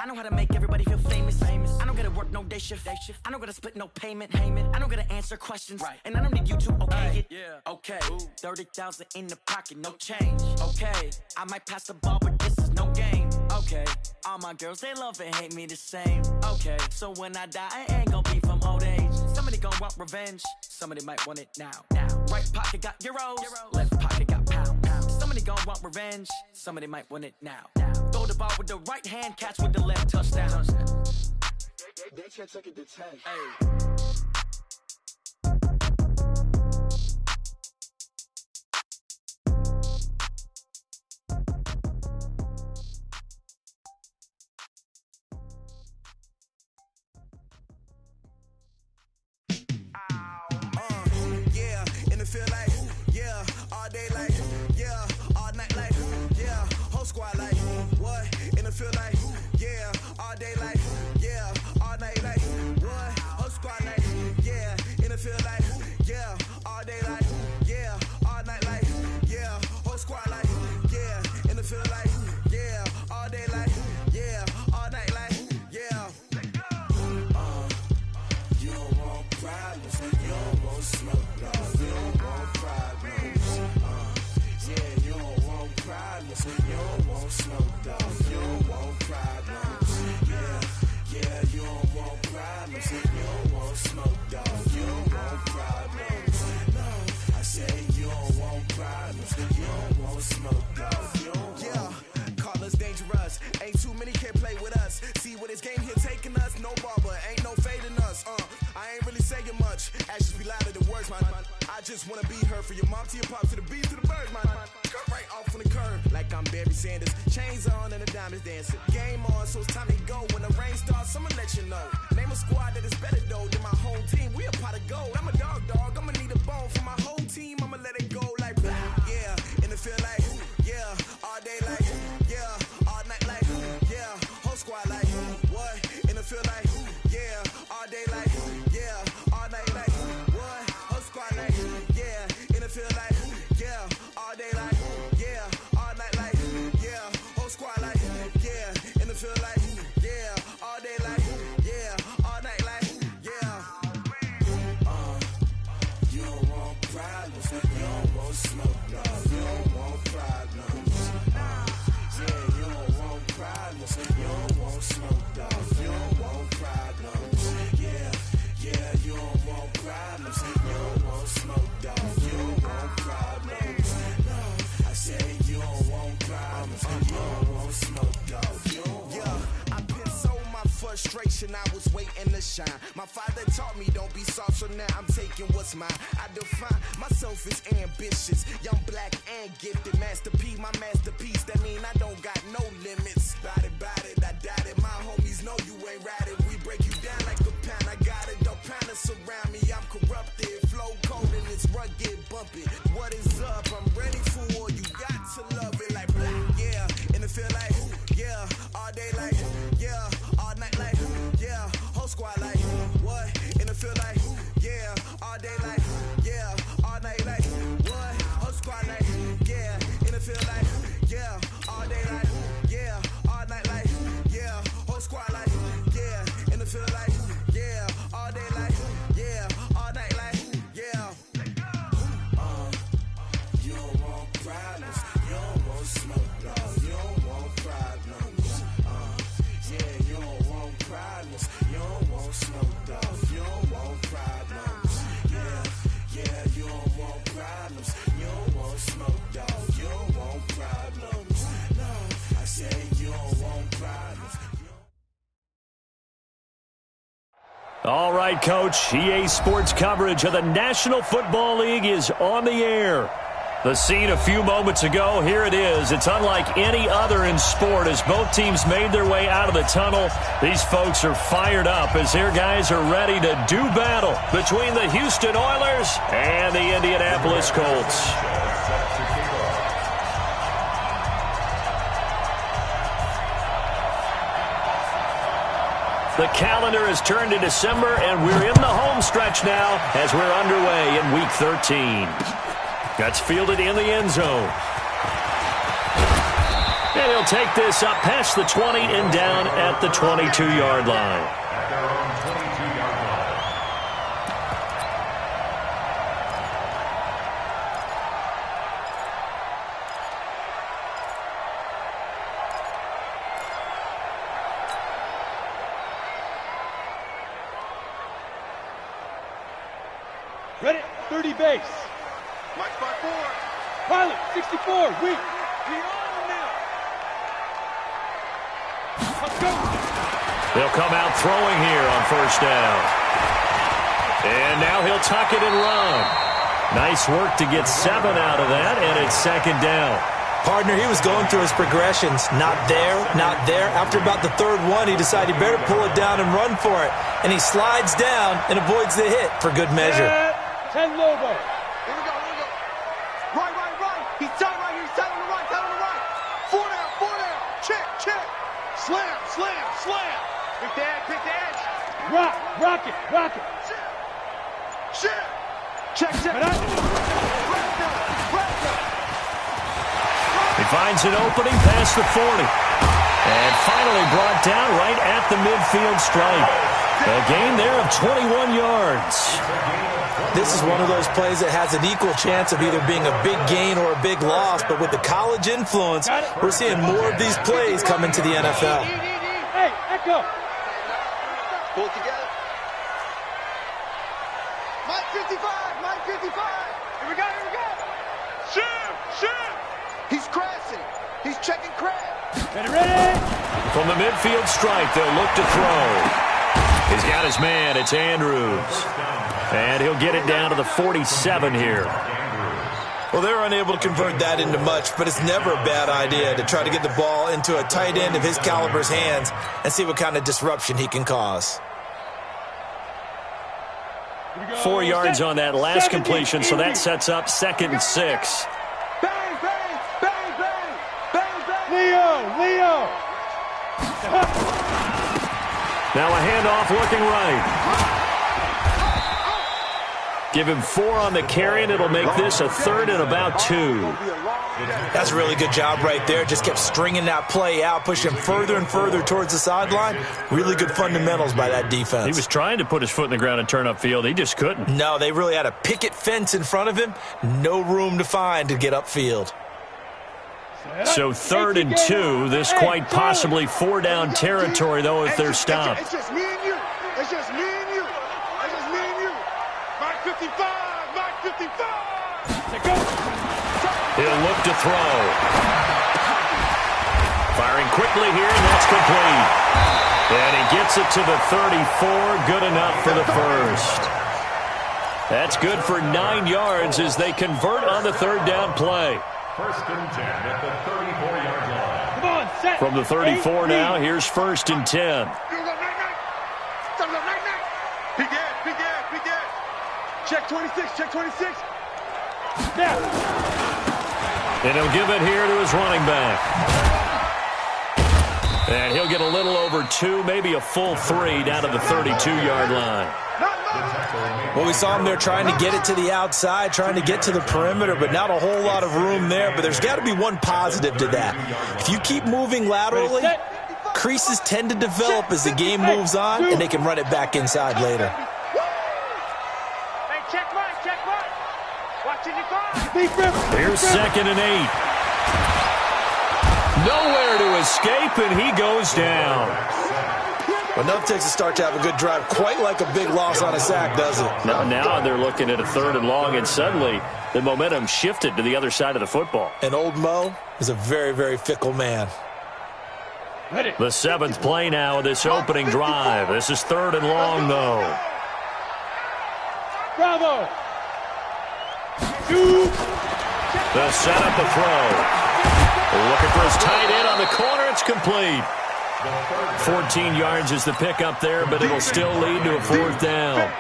I know how to make everybody feel famous. I don't gotta work no day shift. I don't gotta split no payment. I don't gotta answer questions. And I don't need you to okay it. Okay. 30,000 in the pocket, no change. Okay. I might pass the ball, but this is no game. Okay. All my girls, they love and hate me the same. Okay. So when I die, I ain't gonna be from old age. Somebody gon' want revenge. Somebody might want it now. Right pocket got euros. Left pocket got pound. Somebody gon' want revenge. Somebody might want it now. Throw the ball with the right hand, catch with the left, touchdown. They can't take it to 10. Hey. Squad like, what? In the field like, yeah, all day like, yeah, all night like, what? Whole squad like, yeah, in the field like, yeah, all day like, yeah, all night like, yeah, whole squad like, yeah, in the field like, yeah, all day like, yeah, all night like, yeah. You don't want problems, you don't want smoke, no, you don't want problems, yeah, you don't want problems, you don't want smoke, dog, you don't want problems, yeah, you don't want problems, you don't want smoke, dog, you don't want problems, no, I say you don't want problems, you don't want smoke, dog, you don't want. Yeah, call us dangerous, ain't too many can play with us, see where this game here taking us, no barber, ain't no fading us, I ain't really saying much, actions be louder than words, man, I just wanna be heard from your mom to your pop to the beat to the birds, man. Cut right off on the curb, like I'm Barry Sanders. Chains on and the diamonds dancing. Game on, so it's time to go. When the rain starts, I'ma let you know. Name a squad that is better though than my whole team. We a pot of gold. I'm a dog. I'ma need a bone for my whole team. I'ma let it go like, yeah. In the field like, yeah. All day like, yeah. All night like, yeah. Whole squad like, what? In the field like, yeah. All day like, yeah. All night like, what? Whole squad like, yeah. In the field like, yeah. All day like, yeah. All night like, yeah. Whole squad like, yeah. In the field like, yeah. All day like, yeah. All night like, yeah. You don't want problems, you don't want smoke, no. You don't want problems, yeah. You don't want problems, you don't want smoke, dog. You don't want problems, yeah. You don't want problems, you don't want smoke, dog. You don't want problems, no. I say you don't want problems, you don't want smoke, dog. You don't want. Yeah, I've been so my frustration, I was waiting to shine. My father taught me don't be soft, so now I'm taking what's mine. I define myself as ambitious, young, black, and gifted. Master P, my masterpiece, that mean I don't got no limits. Bout it, I doubt it. My homies know you ain't ratted. We break you down like a pound. I got it, don't panic surround me. I'm corrupted, flow cold and it's rugged, bumpy. What is up? I'm ready for war. You got to love it like black, yeah. In the field like, yeah. All day like, yeah. All night like, yeah. Whole squad like, what? In the field like, yeah. All day like, yeah. All night like, what? Whole squad like, yeah. In the field like, yeah. All day like, yeah. All night like, yeah. Whole squad like, yeah. In the field like, yeah. All day like, yeah. All night like, yeah. You don't want problems, you don't want smoke, no. You don't want problems, yeah. You don't want problems, you don't want smoke, dog. You don't want problems, yeah. You don't want problems, you don't want smoke, dog. You don't want problems, no. I say you don't want problems. All right, Coach. EA Sports coverage of the National Football League is on the air. The scene a few moments ago, here it is. It's unlike any other in sport as both teams made their way out of the tunnel. These folks are fired up as their guys are ready to do battle between the Houston Oilers and the Indianapolis Colts. The calendar has turned to December, and we're in the home stretch now as we're underway in Week 13. That's fielded in the end zone. And And he'll take this up past the 20 and down at the 22-yard line. Ready, 30 base. Mike by 4. Pilot, 64, weak. Lead on now. Let's go. They'll come out throwing here on first down. And now he'll tuck it and run. Nice work to get 7 out of that, and it's second down. Partner, he was going through his progressions. Not there, not there. After about the third one, he decided he better pull it down and run for it. And he slides down and avoids the hit for good measure. 10 Lobo. Here we go, here we go. Right. He's tight right here. He's tight on the right, tight on the right. 4 down. Check. Slam. Pick the edge. Rock it. Shit. Check. He finds an opening past the 40. And finally brought down right at the midfield stripe. A gain there of 21 yards. This is one of those plays that has an equal chance of either being a big gain or a big loss, but with the college influence, we're seeing more of these plays come into the NFL. Hey, Echo. Pull it together. Mike 55. Here we go. Shoot. He's crashing. He's checking crash. Ready. From the midfield stripe, they'll look to throw. He's got his man. It's Andrews. And he'll get it down to the 47 here. Well, they're unable to convert that into much, but it's never a bad idea to try to get the ball into a tight end of his caliber's hands and see what kind of disruption he can cause. 4 yards on that last completion, so that sets up 2nd and 6. Bang. Leo. Now a handoff looking right. Give him 4 on the carry, and it'll make this a 3rd and about 2. That's a really good job right there. Just kept stringing that play out, pushing further and further towards the sideline. Really good fundamentals by that defense. He was trying to put his foot in the ground and turn upfield. He just couldn't. No, they really had a picket fence in front of him. No room to find to get upfield. So 3rd and 2. This quite possibly 4-down territory, though, if they're stopped. It's just me and you. Mike 55. He'll look to throw. Firing quickly here, and that's complete. And he gets it to the 34. Good enough for the first. That's good for 9 yards as they convert on the 3rd down play. 1st and 10 at the 34-yard line. Come on, set. From the 34 now, here's 1st and 10. Check 26. Now. And he'll give it here to his running back. And he'll get a little over 2, maybe a full 3 down to the 32-yard line. Well, we saw him there trying to get it to the outside, trying to get to the perimeter, but not a whole lot of room there. But there's got to be one positive to that. If you keep moving laterally, creases tend to develop as the game moves on, and they can run it back inside later. Hey, check right. Watching you go. Here's 2nd and 8. Nowhere to escape, and he goes down. Enough takes a start to have a good drive, quite like a big loss on a sack, does it? Now they're looking at a 3rd and long, and suddenly the momentum shifted to the other side of the football. And old Mo is a very, very fickle man. Ready. The 7th play now of this opening drive. This is 3rd and long, though. Bravo. The setup, the throw. Looking for his tight end on the corner. It's complete. 14 yards is the pickup there, but it'll still lead to a 4th down.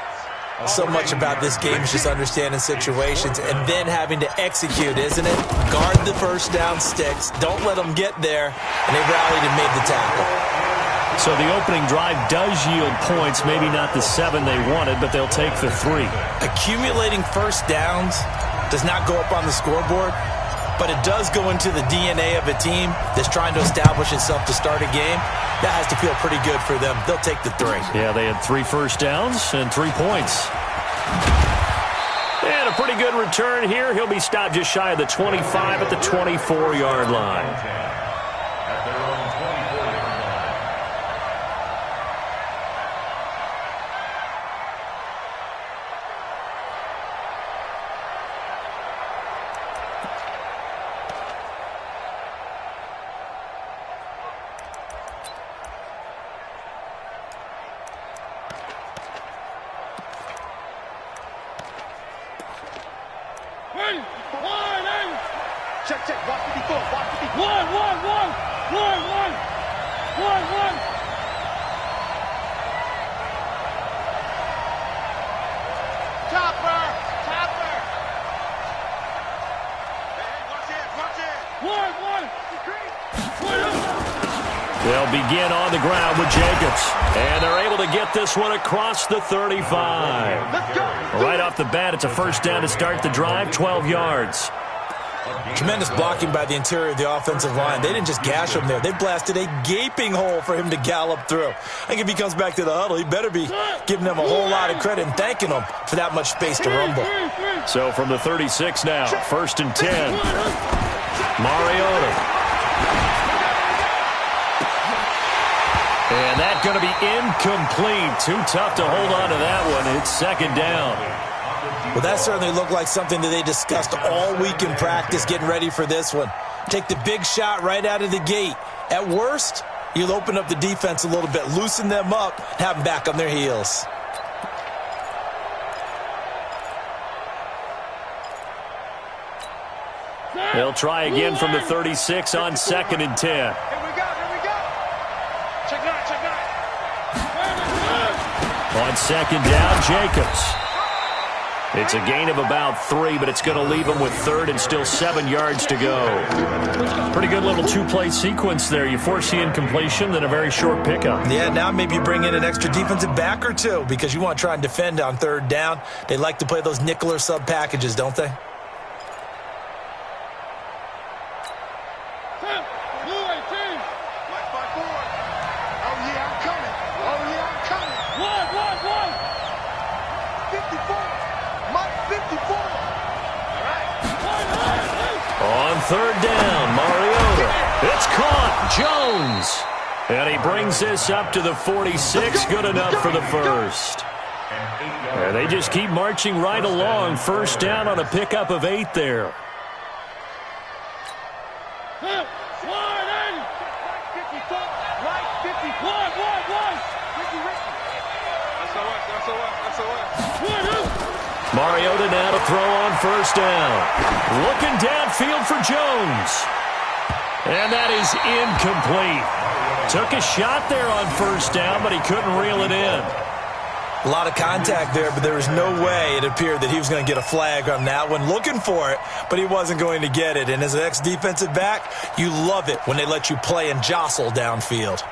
So much about this game is just understanding situations and then having to execute, isn't it? Guard the first down sticks. Don't let them get there. And they rallied and made the tackle. So the opening drive does yield points, maybe not the 7 they wanted, but they'll take the 3. Accumulating first downs does not go up on the scoreboard, but it does go into the DNA of a team that's trying to establish itself to start a game. That has to feel pretty good for them. They'll take the 3. Yeah, they had 3 first downs and 3 points. And a pretty good return here. He'll be stopped just shy of the 25 at the 24-yard line. Check, check. Watch 54. Watch 54. One. Chopper. Hey, watch it. One. They'll begin on the ground with Jacobs. And they're able to get this one across the 35. Let's go. Right off the bat, it's a first down to start the drive, 12 yards. Tremendous blocking by the interior of the offensive line. They didn't just gash him there. They blasted a gaping hole for him to gallop through. I think if he comes back to the huddle, he better be giving them a whole lot of credit and thanking them for that much space to rumble. So from the 36 now, 1st and 10. Mariota. And that's going to be incomplete. Too tough to hold on to that one. It's 2nd down. Well, that certainly looked like something that they discussed all week in practice getting ready for this one. Take the big shot right out of the gate. At worst, you'll open up the defense a little bit, loosen them up, have them back on their heels. They'll try again from the 36 on 2nd and 10. Here we go. Check 9. On 2nd down, Jacobs. It's a gain of about 3, but it's going to leave him with 3rd and still 7 yards to go. Pretty good little 2-play sequence there. You force the incompletion, then a very short pickup. Yeah, now maybe you bring in an extra defensive back or 2 because you want to try and defend on 3rd down. They like to play those nickel or sub packages, don't they? On 3rd down, Mariota. It's caught. Jones. And he brings this up to the 46. Good enough for the 1st. And they just keep marching right along. 1st down on a pickup of 8 there. Mariota now to throw on 1st down. Looking downfield for Jones. And that is incomplete. Took a shot there on 1st down, but he couldn't reel it in. A lot of contact there, but there was no way it appeared that he was going to get a flag on that one. Looking for it, but he wasn't going to get it. And as an ex-defensive back, you love it when they let you play and jostle downfield.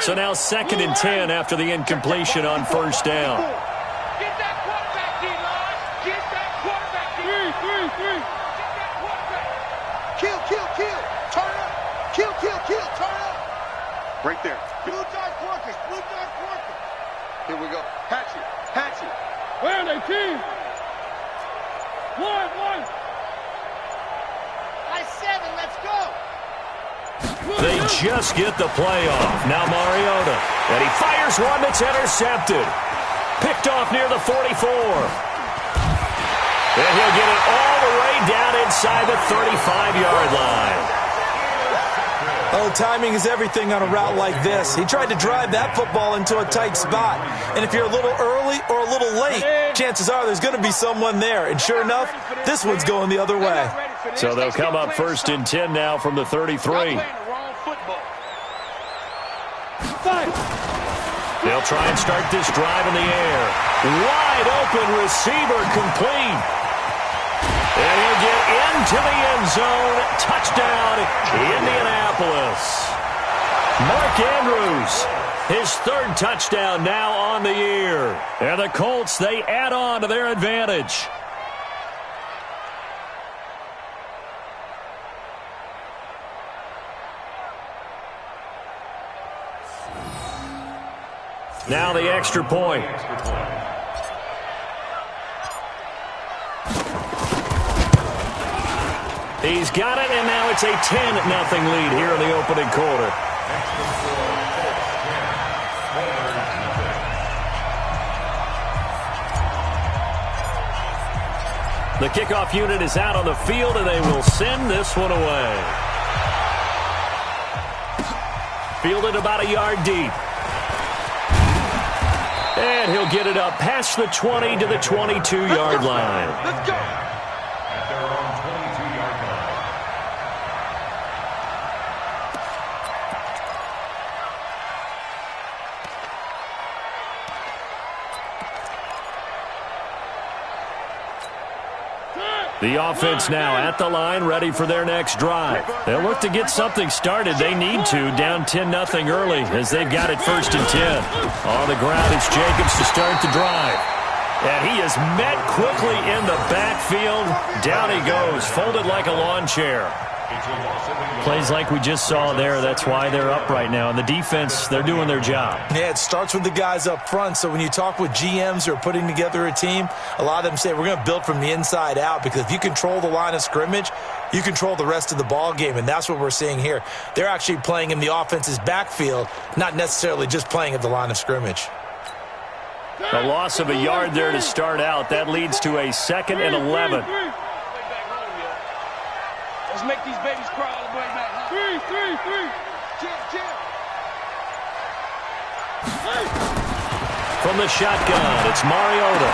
So now 2nd and 10 after the incompletion on 1st down. Get that quarterback, D-line. Get that quarterback, D-line. Get that quarterback. Kill. Turn up. Kill. Turn up. Right there. Blue dark workers. Here we go. Hatchet. Where are they, team? One. I-7, let's go. They just get the play off. Now Mariota. And he fires one that's intercepted. Picked off near the 44. And he'll get it all the way down inside the 35-yard line. Oh, timing is everything on a route like this. He tried to drive that football into a tight spot. And if you're a little early or a little late, chances are there's going to be someone there. And sure enough, this one's going the other way. So they'll come up 1st and 10 now from the 33. They'll try and start this drive in the air. Wide open receiver complete. And he'll get into the end zone. Touchdown, Indianapolis. Mark Andrews, his 3rd touchdown now on the year. And the Colts, they add on to their advantage. Now the extra point. He's got it, and now it's a 10-0 lead here in the opening quarter. The kickoff unit is out on the field, and they will send this one away. Fielded about a yard deep. And he'll get it up past the 20 to the 22-yard line. Let's go. At their own 22-yard line. The offense now at the line, ready for their next drive. They'll look to get something started. They need to, down 10-0 early as they've got it 1st and 10. On the ground, it's Jacobs to start the drive. And he is met quickly in the backfield. Down he goes, folded like a lawn chair. Plays like we just saw there. That's why they're up right now. And the defense, they're doing their job. Yeah, it starts with the guys up front. So when you talk with GMs who are putting together a team, a lot of them say we're going to build from the inside out, because if you control the line of scrimmage, you control the rest of the ball game, and that's what we're seeing here. They're actually playing in the offense's backfield, not necessarily just playing at the line of scrimmage. A loss of a yard there to start out. That leads to a 2nd and 11. Let's make these babies cry all the way back. Three. Chill. From the shotgun, it's Mariota.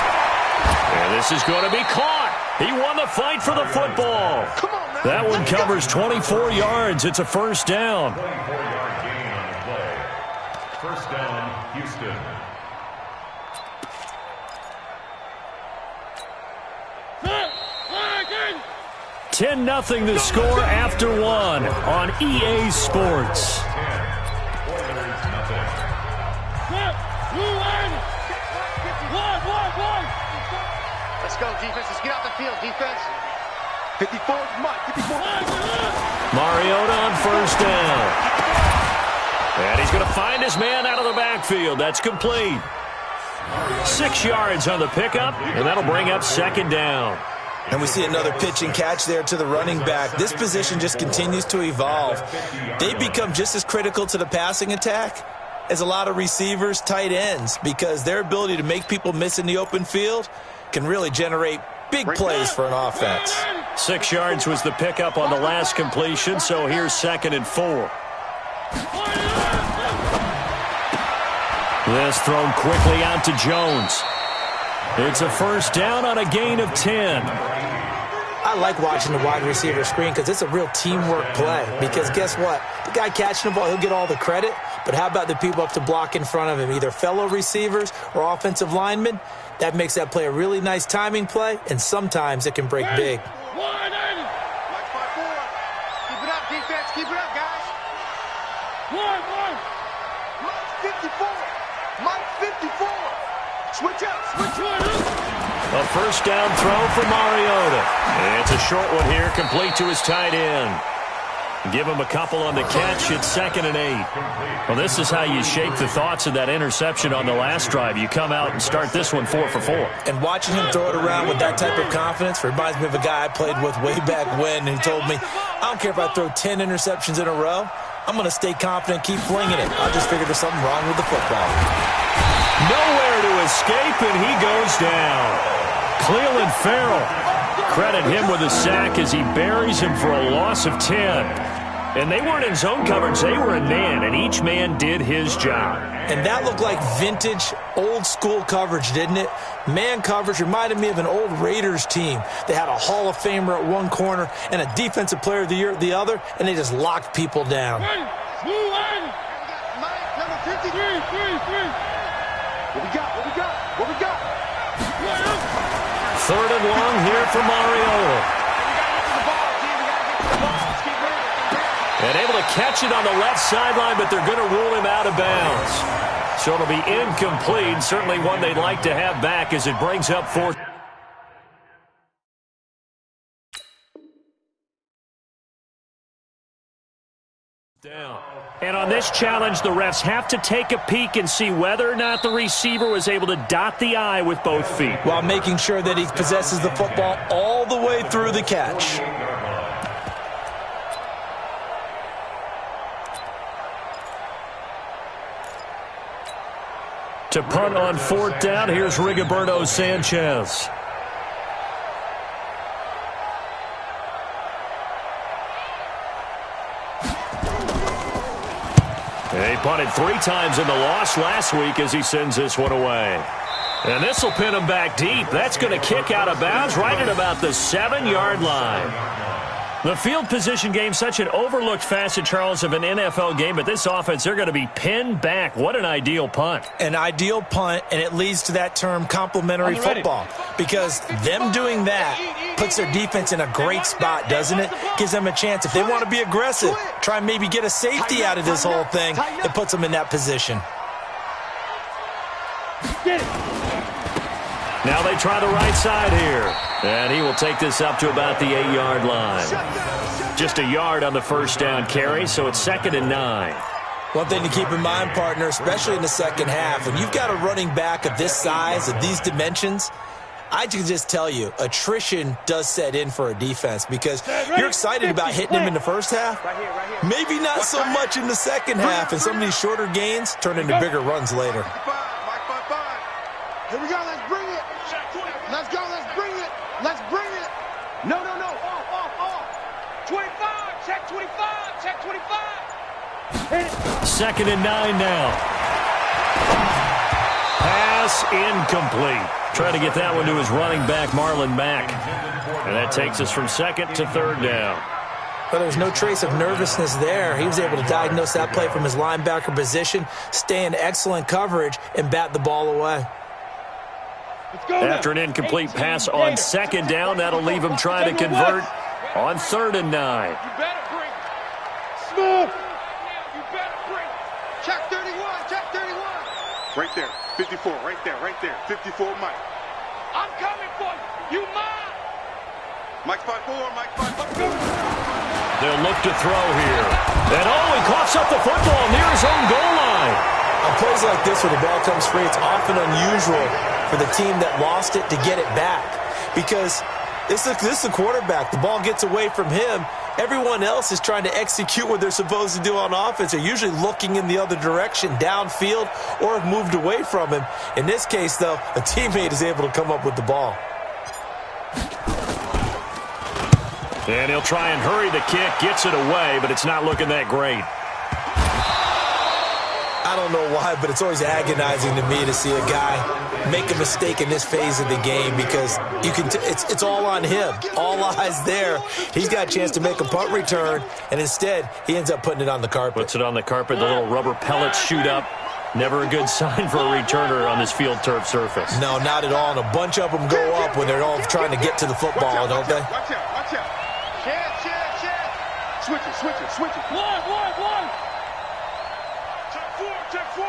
And this is going to be caught. He won the fight for the football. Come on, man. That one covers 24 yards. It's a 1st down. 24-yard gain on the play. 1st down, Houston. 10-0 the score after one on EA Sports. Let's go, defense. Let's get out the field, defense. 54, Mike. 54. Mariota on 1st down. And he's going to find his man out of the backfield. That's complete. 6 yards on the pickup, and that'll bring up 2nd down. And we see another pitch and catch there to the running back. This position just continues to evolve. They become just as critical to the passing attack as a lot of receivers, tight ends, because their ability to make people miss in the open field can really generate big plays for an offense. 6 yards was the pickup on the last completion, so here's 2nd and 4. This thrown quickly out to Jones. It's a 1st down on a gain of 10. I like watching the wide receiver screen because it's a real teamwork play. Because guess what? The guy catching the ball, he'll get all the credit. But how about the people up to block in front of him, either fellow receivers or offensive linemen? That makes that play a really nice timing play, and sometimes it can break big. Watch 5-4. Keep it up, defense. Keep it up, guys. Mike 54. Mike 54. Switch up. A 1st down throw for Mariota. It's a short one here, complete to his tight end. Give him a couple on the catch. It's 2nd and 8. Well, this is how you shape the thoughts of that interception on the last drive. You come out and start this one 4 for 4. And watching him throw it around with that type of confidence reminds me of a guy I played with way back when who told me, I don't care if I throw 10 interceptions in a row. I'm going to stay confident, keep flinging it. I just figured there's something wrong with the football. Nowhere to escape, and he goes down. Cleveland Farrell. Credit him with a sack as he buries him for a loss of 10. And they weren't in zone coverage. They were in man, and each man did his job. And that looked like vintage, old-school coverage, didn't it? Man coverage reminded me of an old Raiders team. They had a Hall of Famer at one corner and a Defensive Player of the Year at the other, and they just locked people down. Mike, number 53. What we got? 3rd and long here for Mariota. And able to catch it on the left sideline, but they're going to rule him out of bounds. So it'll be incomplete. Certainly one they'd like to have back as it brings up 4th down. And on this challenge, the refs have to take a peek and see whether or not the receiver was able to dot the I with both feet. While making sure that he possesses the football all the way through the catch. To punt on 4th down, here's Rigoberto Sanchez. He punted 3 times in the loss last week as he sends this one away. And this will pin him back deep. That's going to kick out of bounds right at about the 7-yard line. The field position game, such an overlooked facet, Charles, of an NFL game, but this offense, they're going to be pinned back. What an ideal punt. An ideal punt, and it leads to that term complementary football, because them doing that puts their defense in a great spot, doesn't it? Gives them a chance. If they want to be aggressive, try and maybe get a safety out of this whole thing, it puts them in that position. Now they try the right side here. And he will take this up to about the 8-yard line. Just a yard on the first down carry, so it's 2nd and 9. One thing to keep in mind, partner, especially in the second half, when you've got a running back of this size, of these dimensions, I can just tell you, attrition does set in for a defense, because you're excited about hitting him in the first half. Maybe not so much in the second half, and some of these shorter gains turn into bigger runs later. Here we go, let's bring it. Let's go, let's bring it. Let's bring it. No. Off. 25, check 25, check 25. 2nd and 9 now. Pass incomplete. Trying to get that one to his running back, Marlon Mack. And that takes us from 2nd to 3rd down. But there's no trace of nervousness there. He was able to diagnose that play from his linebacker position, stay in excellent coverage, and bat the ball away. After an incomplete pass on 2nd down, that'll leave him trying to convert on 3rd and 9. You better bring it. Smooth. You better bring it. Check 31, check 31. Right there, 54, right there, 54, Mike. I'm coming for you. You mine. Mike 5-4, Mike 5-4. They'll look to throw here. And he coughs up the football near his own goal line. On plays like this where the ball comes free, it's often unusual for the team that lost it to get it back, because this is the quarterback. The ball gets away from him. Everyone else is trying to execute what they're supposed to do on offense. They're usually looking in the other direction, downfield, or have moved away from him. In this case, though, a teammate is able to come up with the ball. And he'll try and hurry the kick, gets it away, but it's not looking that great. I don't know why, but it's always agonizing to me to see a guy make a mistake in this phase of the game, because you can it's all on him. All eyes there. He's got a chance to make a punt return, and instead he ends up putting it on the carpet. Puts it on the carpet. The little rubber pellets shoot up. Never a good sign for a returner on this field turf surface. No, not at all. And a bunch of them go up when they're all trying to get to the football, don't they? Watch out. Check. Switch it. One. Check 4.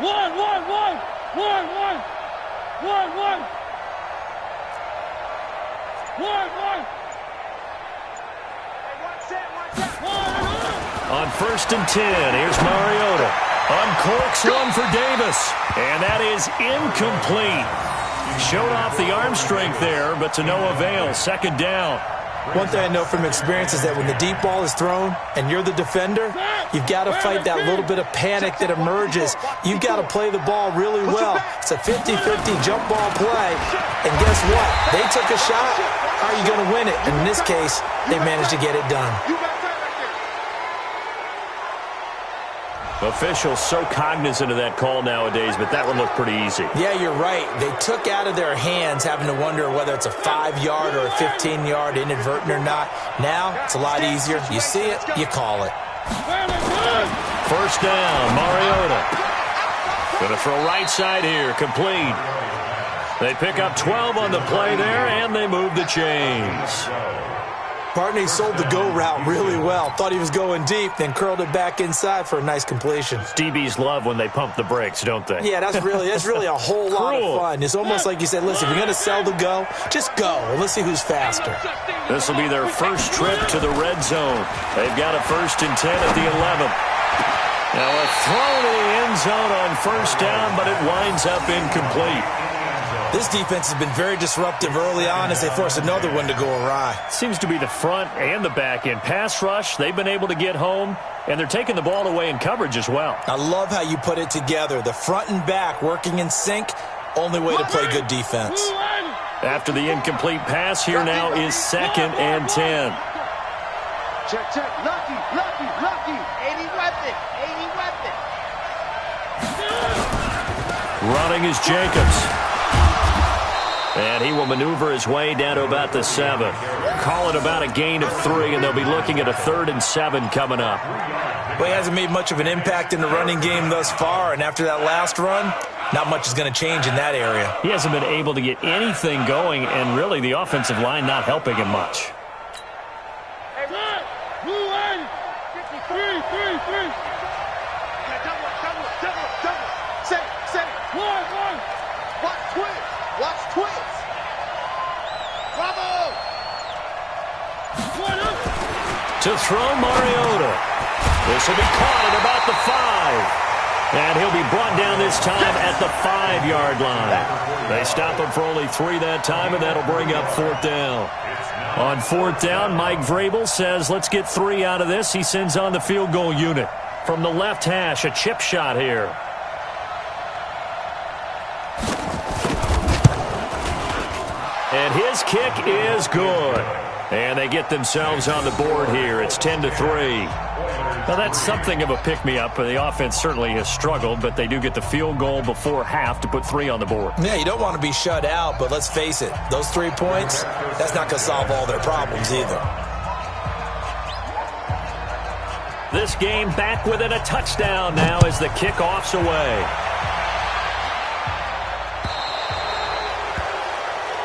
One. On 1st and 10, here's Mariota. Uncorks one for Davis. And that is incomplete. Showed off the arm strength there, but to no avail. 2nd down. One thing I know from experience is that when the deep ball is thrown and you're the defender, you've got to fight that little bit of panic that emerges. You've got to play the ball really well. It's a 50-50 jump ball play. And guess what? They took a shot. How are you going to win it? And in this case, they managed to get it done. Officials so cognizant of that call nowadays, but that one looked pretty easy. Yeah, you're right. They took out of their hands having to wonder whether it's a 5-yard or a 15-yard inadvertent or not. Now, it's a lot easier. You see it, you call it. 1st down, Mariota. Going to throw right side here, complete. They pick up 12 on the play there, and they move the chains. Partner, he sold the go route really well. Thought he was going deep, then curled it back inside for a nice completion. DBs love when they pump the brakes, don't they? Yeah, that's really a whole lot of fun. It's almost like you said, listen, if you're going to sell the go, just go, and let's see who's faster. This will be their first trip to the red zone. They've got a 1st and 10 at the 11th. Now a throw to the end zone on 1st down, but it winds up incomplete. This defense has been very disruptive early on as they force another one to go awry. Seems to be the front and the back end. Pass rush, they've been able to get home, and they're taking the ball away in coverage as well. I love how you put it together. The front and back working in sync, only way to play good defense. After the incomplete pass, here now is 2nd and 10. Check, check. Lucky. 80 weapon. Running is Jacobs. And he will maneuver his way down to about the 7. Call it about a gain of 3, and they'll be looking at a 3rd and 7 coming up. Well, he hasn't made much of an impact in the running game thus far, and after that last run, not much is going to change in that area. He hasn't been able to get anything going, and really the offensive line not helping him much. Watch twins. Bravo. To throw Mariota. This will be caught at about the 5. And he'll be brought down this time at the 5-yard line. They stop him for only 3 that time, and that'll bring up 4th down. On 4th down, Mike Vrabel says, let's get 3 out of this. He sends on the field goal unit. From the left hash, a chip shot here. And his kick is good. And they get themselves on the board here. It's 10-3. Now, that's something of a pick-me-up. The offense certainly has struggled, but they do get the field goal before half to put 3 on the board. Yeah, you don't want to be shut out, but let's face it. Those 3 points, that's not going to solve all their problems either. This game back within a touchdown now as the kickoff's away.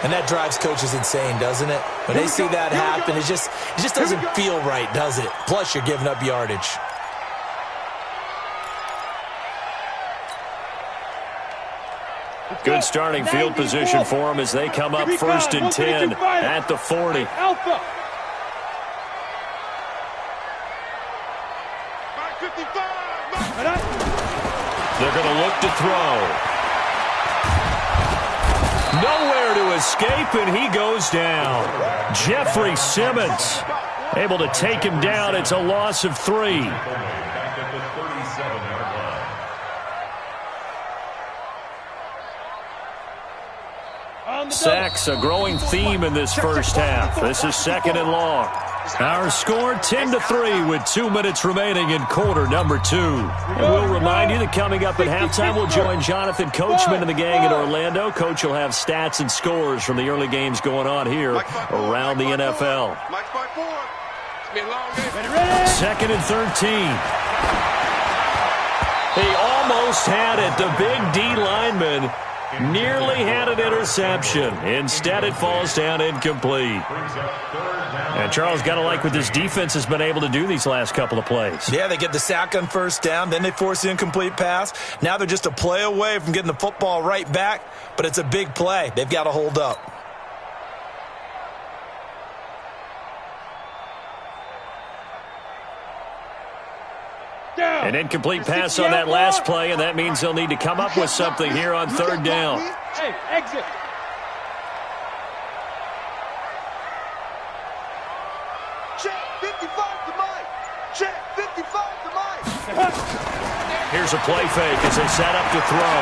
And that drives coaches insane, doesn't it? When they see that happen, it just doesn't feel right, does it? Plus, you're giving up yardage. Good starting field position for them as they come up 1st and 10 at the 40. Alpha. 55. They're going to look to throw. Nowhere to escape, and he goes down. Jeffrey Simmons able to take him down. It's a loss of 3. Back at the 37-yard line. Sacks, a growing theme in this first half. This is 2nd and long. Our score 10-3 with 2 minutes remaining in quarter number 2. And we'll remind you that coming up at halftime, we'll join Jonathan Coachman and the gang in Orlando. Coach will have stats and scores from the early games going on here around the NFL. 2nd and 13. He almost had it. The big D lineman nearly had an interception. Instead, it falls down incomplete. And Charles, got to like what this defense has been able to do these last couple of plays. Yeah, they get the sack on 1st down, then they force the incomplete pass. Now they're just a play away from getting the football right back, but it's a big play. They've got to hold up. An incomplete pass on that last play, and that means they'll need to come up with something here on 3rd down. Hey, exit. Check 55 to Mike. Check 55 to Mike. Here's a play fake as they set up to throw.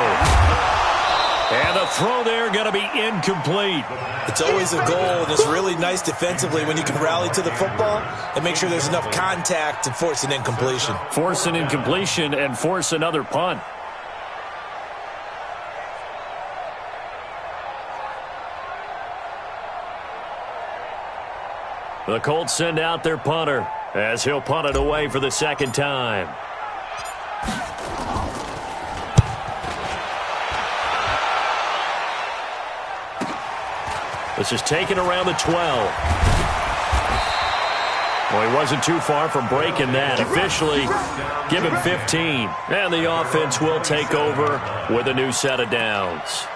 And the throw there going to be incomplete. It's always a goal, and it's really nice defensively when you can rally to the football and make sure there's enough contact to force an incompletion. Force an incompletion and force another punt. The Colts send out their punter as he'll punt it away for the 2nd time. This is taken around the 12. Well, he wasn't too far from breaking that. Officially, give him 15. And the offense will take over with a new set of downs.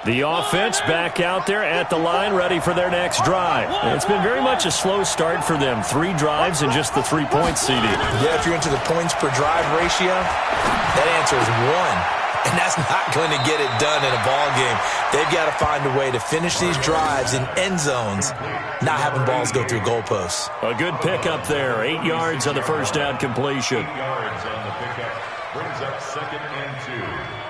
The offense back out there at the line, ready for their next drive. It's been very much a slow start for them. 3 drives and just the 3 points, CD. Yeah, if you're into the points per drive ratio, that answer is 1. And that's not going to get it done in a ball game. They've got to find a way to finish these drives in end zones, not having balls go through goalposts. A good pickup there. 8 yards on the first down completion. 8 yards on the pickup. Brings up 2nd and 2.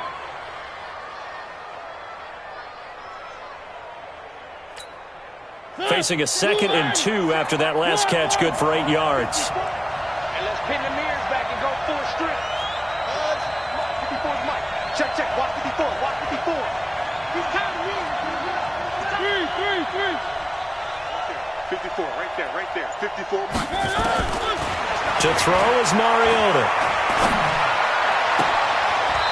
Facing a 2nd and 2 after that last catch, good for 8 yards. And let's pin the mirrors back and go full strip. 54's Mike. Check, check. Watch 54. Watch 54. He's counting me. 54, right there, right there. 54 Mike. To throw is Mariota.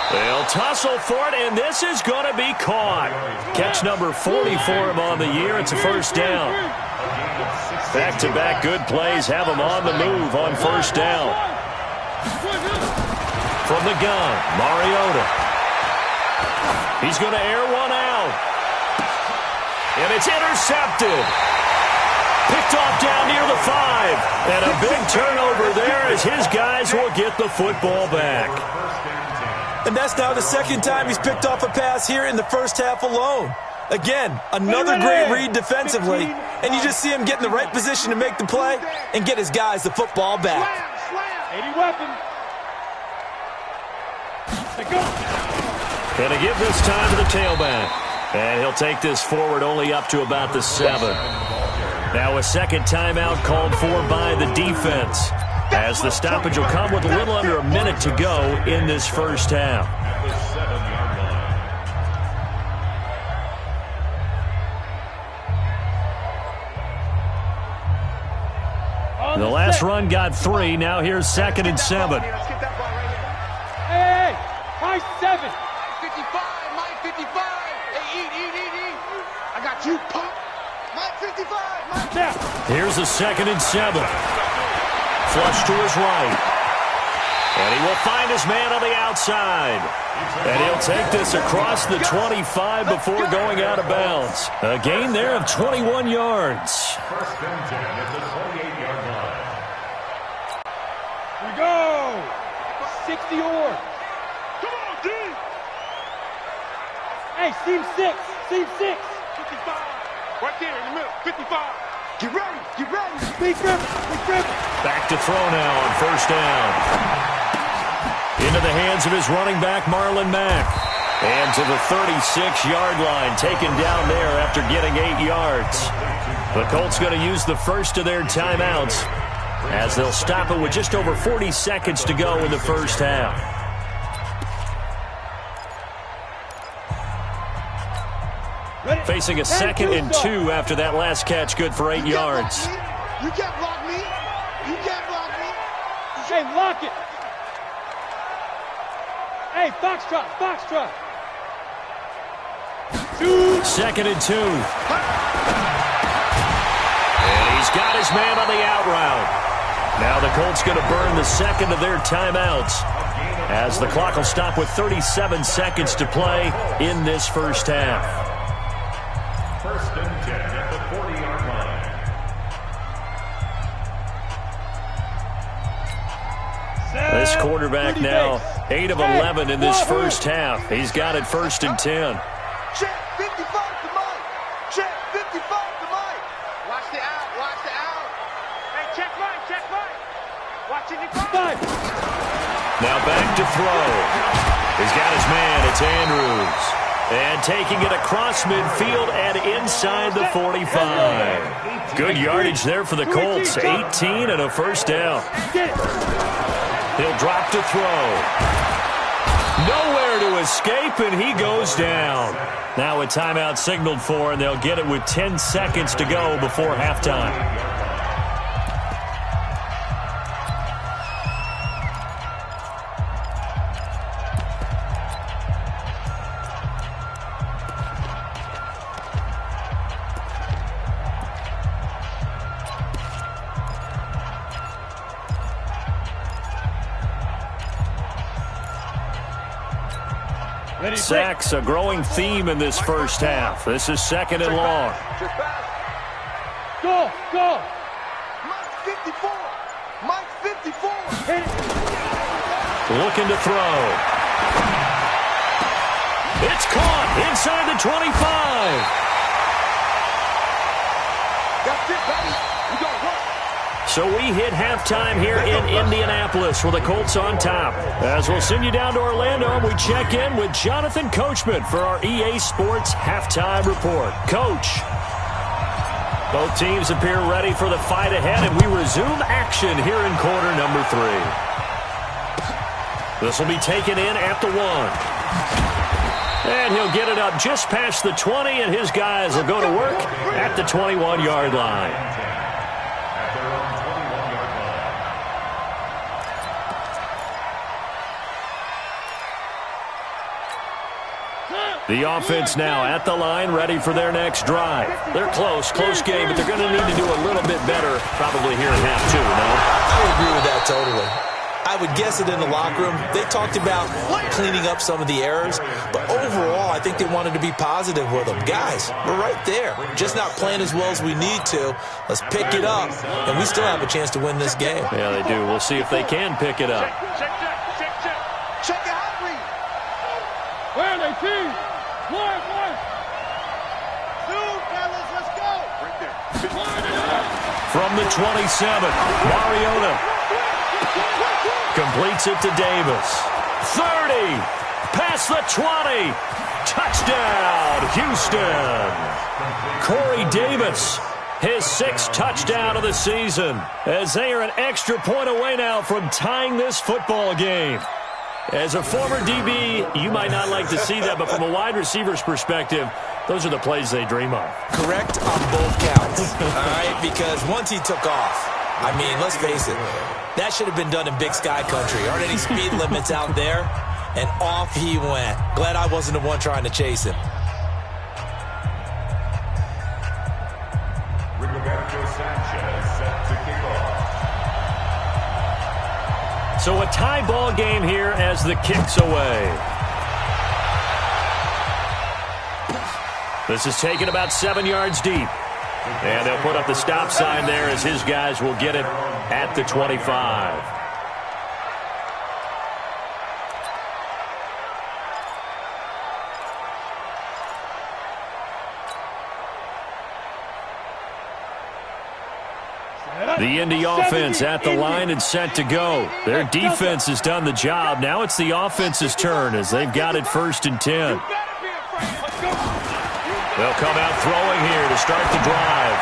They'll tussle for it, and this is going to be caught. Catch number 40 for him on the year. It's a first down. Back-to-back good plays have him on the move on first down. From the gun, Mariota. He's going to air one out. And it's intercepted. Picked off down near the 5. And a big turnover there as his guys will get the football back. And that's now the 2nd time he's picked off a pass here in the first half alone. Again, another great read defensively, and you just see him get in the right position to make the play and get his guys the football back. 80 weapons. Going to give this time to the tailback. And he'll take this forward only up to about the 7. Now a second timeout called for by the defense, as the stoppage will come with a little under a minute to go in this first half. The last run got 3. Now here's 2nd and 7. Hey, high 7. 55, Mike 55. Hey, eat. I got you, punk. Mike 55, Mike. Now. Here's a 2nd and 7. Flush to his right. And he will find his man on the outside. And he'll take this across the 25 before going out of bounds. A gain there of 21 yards. First and 10 at the 28-yard line. We go. 60 or. Come on, D. Hey, seam 6. Seam 6. 55. Right there in the middle. 55. Get ready. Get ready. Big grip. Big grip. Back to throw now on first down. Into the hands of his running back, Marlon Mack. And to the 36-yard line, taken down there after getting 8 yards. The Colts going to use the first of their timeouts, as they'll stop it with just over 40 seconds to go in the first half. Facing a 2nd and 2 after that last catch, good for 8 yards. You can't block me. You can't block me. Hey, lock it. Hey, Foxtrot. 2nd and 2. And he's got his man on the out route. Now the Colts going to burn the 2nd of their timeouts, as the clock will stop with 37 seconds to play in this first half. First and 10 at the 40-yard line. This quarterback now 8 of 11 in this first half. He's got it 1st and 10. Check 55 to Mike. Check 55 to Mike. Watch the out. Watch the out. Hey, check Mike. Check Mike. Watching the five. Now back to throw. He's got his man. It's Andrews. And taking it across midfield and inside the 45. Good yardage there for the Colts. 18 and a first down. He'll drop to throw. Nowhere to escape, and he goes down. Now a timeout signaled for, and they'll get it with 10 seconds to go before halftime. Sacks, a growing theme in this first half. This is second and long. Go, go. Mike 54. Mike 54. Looking to throw. It's caught inside the 25. That's it, baby. We gonna work. So we hit halftime here in Indianapolis with the Colts on top. As we'll send you down to Orlando, we check in with Jonathan Coachman for our EA Sports Halftime Report. Coach, both teams appear ready for the fight ahead, and we resume action here in quarter number 3. This will be taken in at the 1. And he'll get it up just past the 20, and his guys will go to work at the 21-yard line. The offense now at the line, ready for their next drive. They're close game, but they're going to need to do a little bit better probably here in half 2, no? I would agree with that totally. I would guess it in the locker room. They talked about cleaning up some of the errors, but overall, I think they wanted to be positive with them. Guys, we're right there. Just not playing as well as we need to. Let's pick it up, and we still have a chance to win this game. Yeah, they do. We'll see if they can pick it up. Check it out, read. Where are they, team? One. Two, fellas, let's go. Right there. From the 27, Mariota completes it to Davis. 30, past the 20. Touchdown, Houston. Corey Davis, his 6th touchdown of the season, as they are an extra point away now from tying this football game. As a former DB, you might not like to see that, but from a wide receiver's perspective, those are the plays they dream of. Correct on both counts, all right? Because once he took off, I mean, let's face it, that should have been done in Big Sky country. Aren't any speed limits out there? And off he went. Glad I wasn't the one trying to chase him. Rigoberto Sanchez set to kick off. So a tie ball game here as the kick's away. This is taken about 7 yards deep. And they'll put up the stop sign there as his guys will get it at the 25. The Indy offense at the line and set to go. Their defense has done the job. Now it's the offense's turn as they've got it 1st and 10. They'll come out throwing here to start the drive.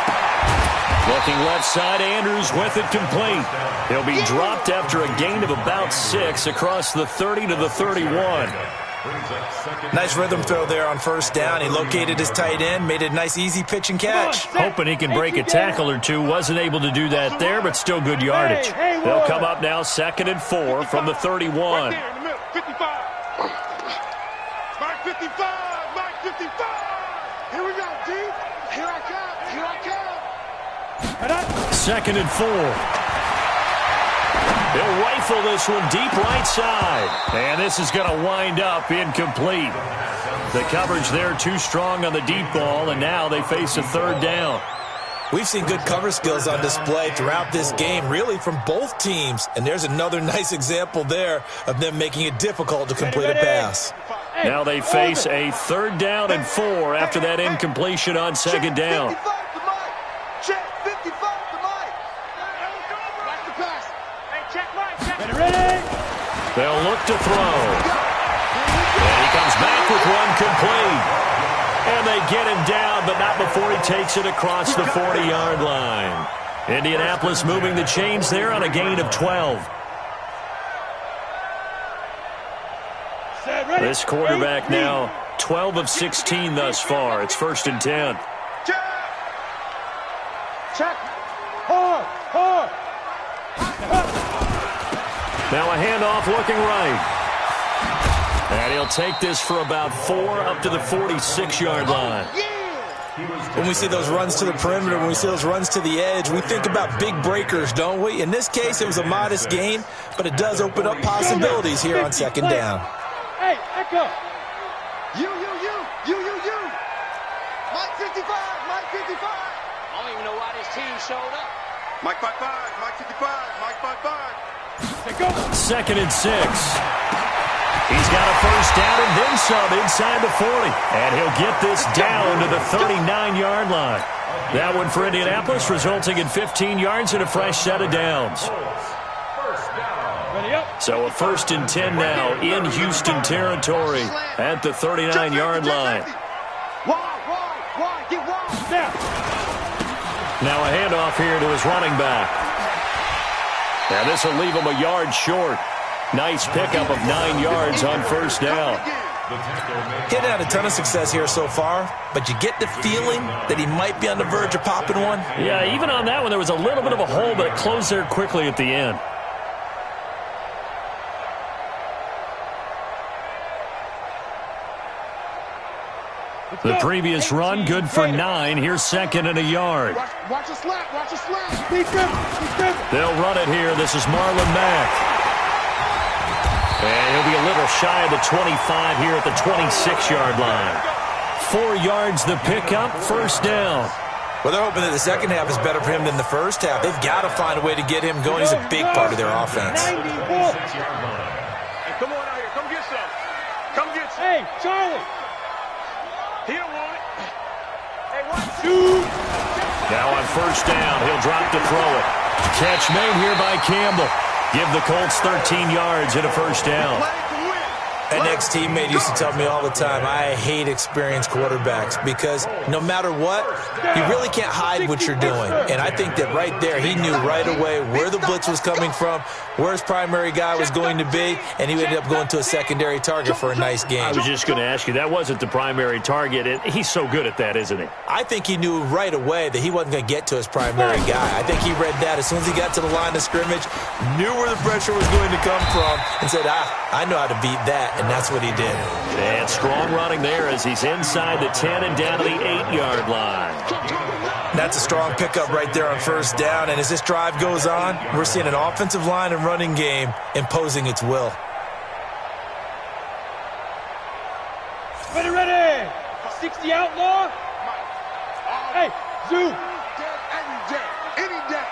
Looking left side, Andrews with it complete. He'll be dropped after a gain of about 6 across the 30 to the 31. Nice rhythm throw there on 1st down. He located his tight end, made it a nice easy pitch and catch. Hoping he can break a tackle or two. Wasn't able to do that there, but still good yardage. They'll come up now 2nd and 4 from the 31. Right there in the middle, 55. Mark 55, Mark 55. Here we go, D. Here I come. 2nd and 4. He'll rifle this one deep right side. And this is going to wind up incomplete. The coverage there too strong on the deep ball, and now they face a 3rd down. We've seen good cover skills on display throughout this game, really from both teams. And there's another nice example there of them making it difficult to complete a pass. Now they face a 3rd down and 4 after that incompletion on 2nd down. Check 55 to Mike. Watch the pass. Hey, check Mike. They'll look to throw. And he comes back with one complete. And they get him down, but not before he takes it across the 40-yard line. Indianapolis moving the chains there on a gain of 12. This quarterback now 12 of 16 thus far. It's 1st and 10. Check. Hard. Now a handoff looking right. And he'll take this for about 4 up to the 46-yard line. When we see those runs to the perimeter, when we see those runs to the edge, we think about big breakers, don't we? In this case, it was a modest gain, but it does open up possibilities here on 2nd down. Hey, echo. You. Mike 55. I don't even know why this team showed up. Mike 55. Mike 55. Mike 55. Hey, go. 2nd and 6. He's got a 1st down and then some inside the 40. And he'll get this down to the 39-yard line. That one for Indianapolis, resulting in 15 yards and a fresh set of downs. So a 1st and 10 now in Houston territory at the 39-yard line. Now a handoff here to his running back. Now this will leave him a yard short. Nice pickup of 9 yards on 1st down. He's had a ton of success here so far, but you get the feeling that he might be on the verge of popping one. Yeah, even on that one, there was a little bit of a hole, but it closed there quickly at the end. The previous run, good for 9. Here's 2nd and a yard. Watch the slap. They'll run it here. This is Marlon Mack. And he'll be a little shy of the 25 here at the 26-yard line. 4 yards the pickup, 1st down. Well, they're hoping that the second half is better for him than the first half. They've got to find a way to get him going. He's a big part of their offense. Hey, come on out here. Come get some. Come get some. Hey, Charlie. He don't want it. Hey, watch. Shoot. Now on 1st down, he'll drop to throw it. Catch made here by Campbell. Give the Colts 13 yards and a 1st down. An ex-teammate used to tell me all the time, I hate experienced quarterbacks because no matter what, you really can't hide what you're doing. And I think that right there, he knew right away where the blitz was coming from, where his primary guy was going to be, and he ended up going to a secondary target for a nice game. I was just going to ask you, that wasn't the primary target. He's so good at that, isn't he? I think he knew right away that he wasn't going to get to his primary guy. I think he read that as soon as he got to the line of scrimmage, knew where the pressure was going to come from, and said, I know how to beat that. And that's what he did. And strong running there as he's inside the 10 and down to the 8-yard line. That's a strong pickup right there on 1st down. And as this drive goes on, we're seeing an offensive line and running game imposing its will. Ready. 60 outlaw. Hey, Zoo. Any day.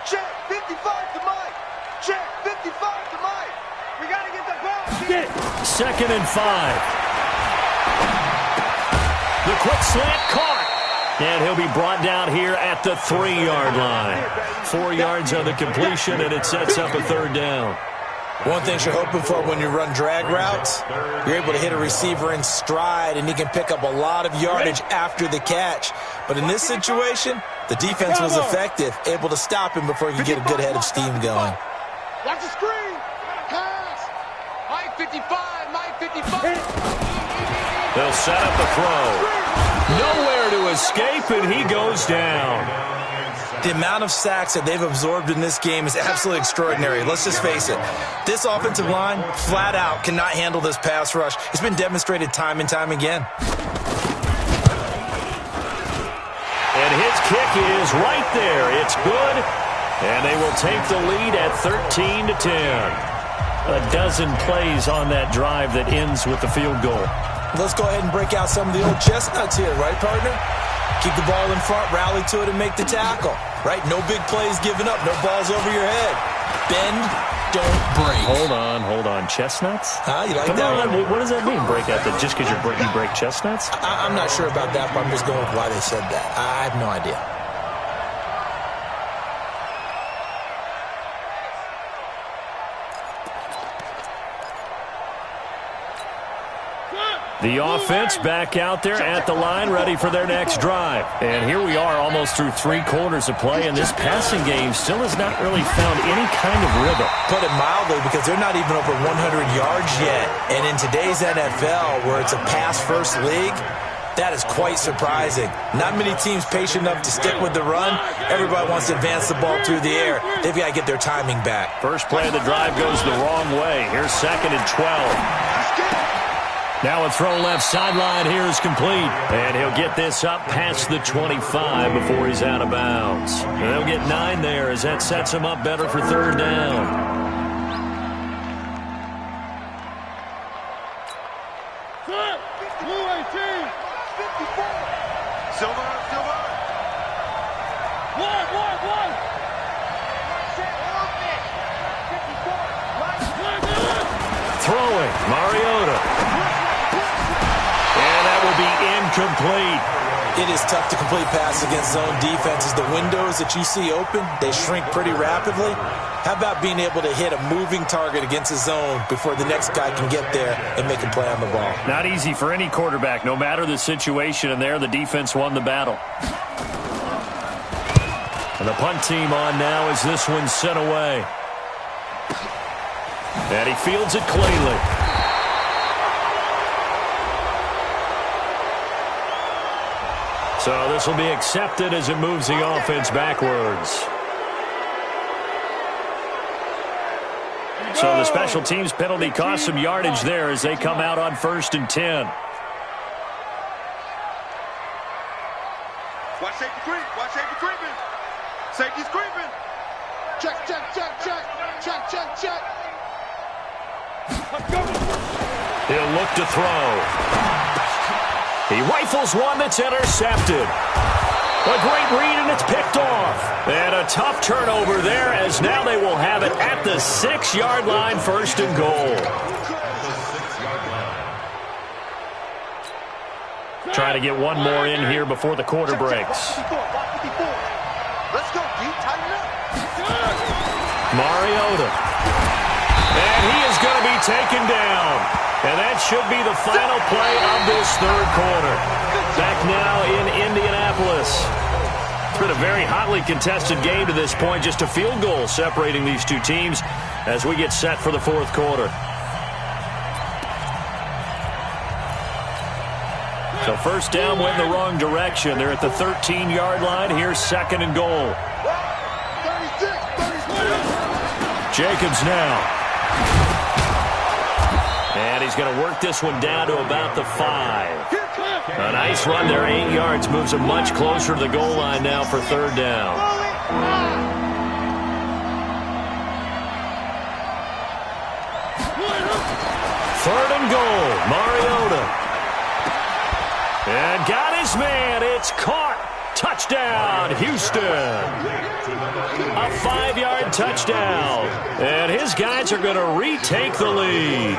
Check 55 to Mike. Check 55 to Mike. We got to get the ball. Get it. 2nd and 5. The quick slant caught. And he'll be brought down here at the 3-yard line. 4 yards on the completion, and it sets up a 3rd down. One thing you're hoping for when you run drag routes, you're able to hit a receiver in stride, and he can pick up a lot of yardage after the catch. But in this situation, the defense was effective, able to stop him before he could get a good head of steam going. Watch the screen. Pass. Mike 55. Mike 55. They'll set up the throw. Nowhere to escape, and he goes down. The amount of sacks that they've absorbed in this game is absolutely extraordinary. Let's just face it. This offensive line, flat out, cannot handle this pass rush. It's been demonstrated time and time again. And his kick is right there. It's good. And they will take the lead at 13-10. A dozen plays on that drive that ends with the field goal. Let's go ahead and break out some of the old chestnuts here, right, partner? Keep the ball in front, rally to it, and make the tackle, right? No big plays given up, no balls over your head. Bend, don't break. Hold on. Chestnuts? You like Come that on. one? What does that mean, break out? Just because you break chestnuts? I'm not sure about that, but I'm just going with why they said that. I have no idea. The offense back out there at the line, ready for their next drive. And here we are almost through 3 quarters of play, and this passing game still has not really found any kind of rhythm. Put it mildly, because they're not even over 100 yards yet. And in today's NFL, where it's a pass-first league, that is quite surprising. Not many teams patient enough to stick with the run. Everybody wants to advance the ball through the air. They've got to get their timing back. First play of the drive goes the wrong way. Here's 2nd and 12. Now a throw left sideline here is complete. And he'll get this up past the 25 before he's out of bounds. And they'll get 9 there as that sets him up better for 3rd down. Throwing, Mariota. And that will be incomplete. It is tough to complete passes against zone defenses. The windows that you see open, they shrink pretty rapidly. How about being able to hit a moving target against a zone before the next guy can get there and make a play on the ball? Not easy for any quarterback, no matter the situation, and there the defense won the battle. And the punt team on now as this one's sent away. And he fields it cleanly. So this will be accepted as it moves the offense backwards. So the special teams penalty cost some yardage there as they come out on 1st and 10. Watch safety creep. Watch safety creeping. Safety's creeping. Check, check, check, check. Check, check, check. He'll look to throw. He rifles one that's intercepted. A great read, and it's picked off. And a tough turnover there as now they will have it at the 6-yard line, 1st and goal. Trying to get one more in here before the quarter breaks. Let's go, D. Tighten up. Mariota. And he is going to be taken down. And that should be the final play of this 3rd quarter. Back now in Indianapolis. It's been a very hotly contested game to this point. Just a field goal separating these two teams as we get set for the 4th quarter. So 1st down went in the wrong direction. They're at the 13-yard line. Here's 2nd and goal. 36. Jacobs now. And he's going to work this one down to about the 5. A nice run there, 8 yards. Moves him much closer to the goal line now for 3rd down. 3rd and goal. Mariota. And got his man. It's caught. Touchdown, Houston. A 5-yard touchdown. And his guys are going to retake the lead.